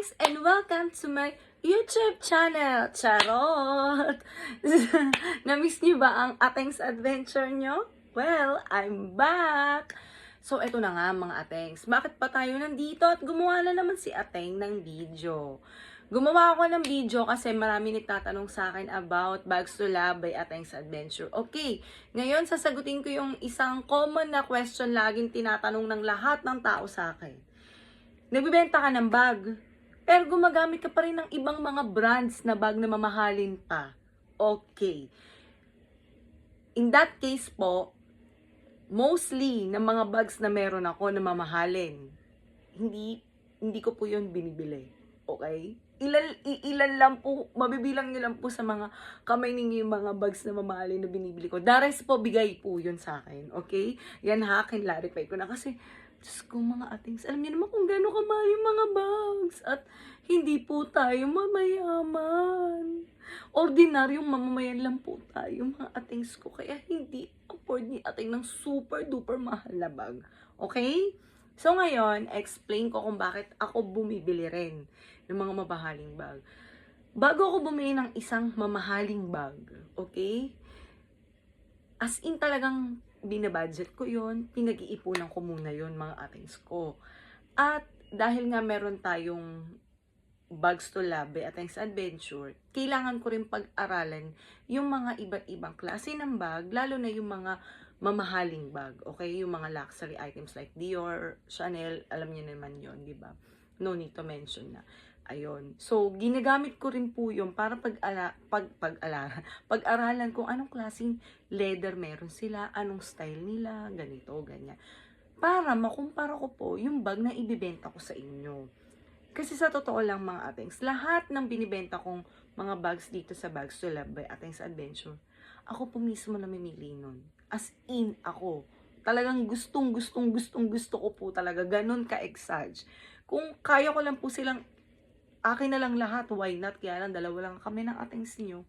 guys, and welcome to my YouTube channel. Charot! Namiss niyo ba ang Ateng's Adventure nyo? Well, I'm back! So, eto na nga mga Atengs. Bakit pa tayo nandito at gumawa na naman si Ateng ng video? Gumawa ako ng video kasi marami nagtatanong sa akin about Bags to Love by Ateng's Adventure. Okay, ngayon sasagutin ko yung isang common na question laging tinatanong ng lahat ng tao sa akin. Nagbibenta ka ng bag, pero gumagamit ka pa rin ng ibang mga brands na bag na mamahalin pa. Okay. In that case po, mostly ng mga bags na meron ako na mamahalin, hindi ko po yun binibili. Okay? Ilan lang po, mabibilang nyo lang po sa mga kamay ninyo yung mga bags na mamahalin na binibili ko. The rest po, bigay po yun sa akin. Okay? Yan ha, kinlarify ko na kasi Diyos ko mga Atings, alam niyo naman kung gaano kamahal yung mga bags. At hindi po tayo mamayaman. Ordinaryong mamamayan lang po tayo mga Atings ko. Kaya hindi afford ni Ating ng super duper mahal na bag. Okay? So ngayon, explain ko kung bakit ako bumibili rin ng mga mamahaling bag. Bago ako bumili ng isang mamahaling bag, okay? As in talagang binabudget ko yon, pinag-iipunan ko muna yon mga Atings ko. At dahil nga meron tayong Bags to Love by Ateng's Adventure, kailangan ko rin pag-aralan yung mga iba't ibang klase ng bag, lalo na yung mga mamahaling bag, okay? Yung mga luxury items like Dior, Chanel, alam niyo naman yon, di ba? No need to mention na. Ayun. So, ginagamit ko rin po yung para pag-aralan kung anong klaseng leather meron sila, anong style nila, ganito, ganyan. Para makumpara ko po yung bag na ibibenta ko sa inyo. Kasi sa totoo lang mga Atings, lahat ng binibenta kong mga bags dito sa Bags to Love by Ateng's Adventure, ako po mismo namimili nun. As in, ako. Talagang gusto ko po talaga. Ganun ka-exage. Kung kaya ko lang po silang akin na lang lahat, why not? Kaya lang, dalawa lang kami ng Atings nyo.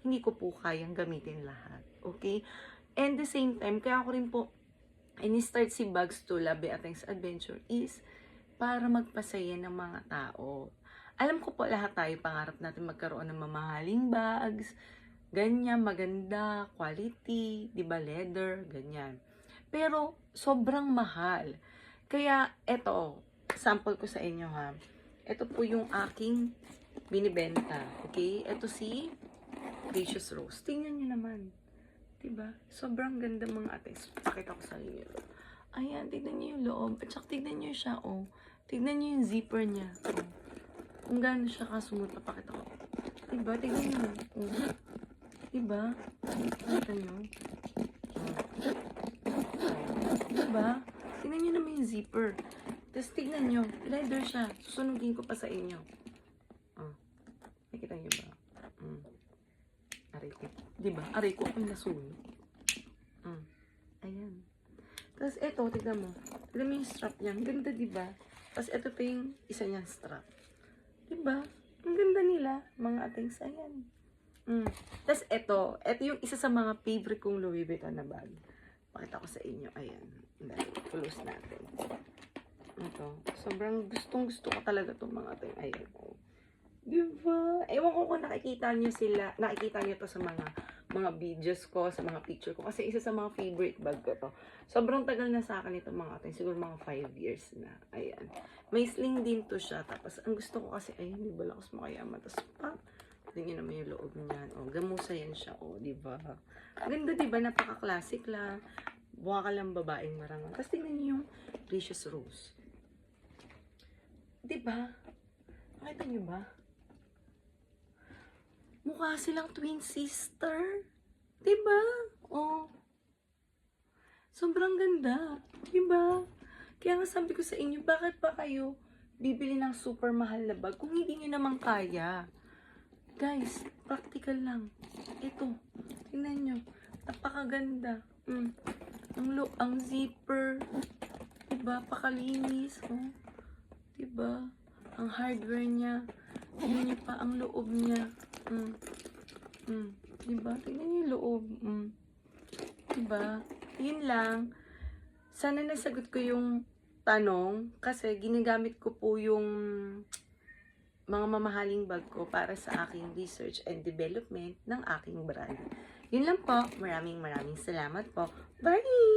Hindi ko po kayang gamitin lahat. Okay? And the same time, kaya ako rin po ini-start si Bags to Love by Ateng's Adventure is para magpasaya ng mga tao. Alam ko po lahat tayo, pangarap natin magkaroon ng mamahaling bags, ganyan, maganda, quality, di ba, leather, ganyan. Pero, sobrang mahal. Kaya, eto, sample ko sa inyo ha. Ito po yung aking binibenta. Okay? Ito si Precious Rose. Tingnan nyo naman. Diba? Sobrang ganda mga Atings. Pakita ko sa inyo. Ayan, tignan nyo yung loob. At saka tignan nyo siya, oh. Tignan nyo yung zipper niya. Oh. Kung gaano siya kasumot, papakita ko. Diba? Tignan nyo. Oh. Diba? Pakita nyo. Diba? Tignan nyo naman yung zipper. Tapos tignan nyo, leather siya. Susunugin ko pa sa inyo. Oh. Nakita nyo ba? Aray ko. Diba? Aray ko akong nasunog. Ayan. Tapos eto, tignan mo. Tignan mo yung strap niya. Ang ganda, diba? Tapos eto pa yung isa niyang strap. Diba? Ang ganda nila. Mga Atings. Ayan. Tapos eto yung isa sa mga favorite kong Louis Vuitton na bag. Pakita ko sa inyo. Ayan. Close natin. Ito. Sobrang gustong-gusto ko talaga itong mga ito. Ayan. Diba? Ewan ko kung nakikita nyo to sa mga videos ko, sa mga picture ko. Kasi isa sa mga favorite bag ko to. Sobrang tagal na sa akin itong mga ito. Siguro mga 5 years na. Ayan. May sling din to siya. Tapos, ang gusto ko kasi, ayan, di ba, lakas makayaman. Tapos, tingnan naman yung loob niyan. O, gamusa yan siya. O, diba? Ganda, diba? Napaka-classic lang. Buha ka lang babaeng marangal. Tapos, tingnan nyo yung Precious Rose. Diba? Nakita nyo ba? Mukha silang twin sister. Diba? Oh. Sobrang ganda. Diba? Kaya nga sabi ko sa inyo, bakit pa kayo bibili ng super mahal na bag kung hindi nyo naman kaya? Guys, practical lang. Ito. Tingnan nyo. Napakaganda. Ang zipper. Diba? Pakalinis. Oh. Diba? Ang hardware niya. Tignan niyo pa ang loob niya. Diba? Tignan niyo yung loob. Diba? Yun lang. Sana nasagot ko yung tanong kasi ginagamit ko po yung mga mamahaling bag ko para sa aking research and development ng aking brand. Yun lang po. Maraming salamat po. Bye!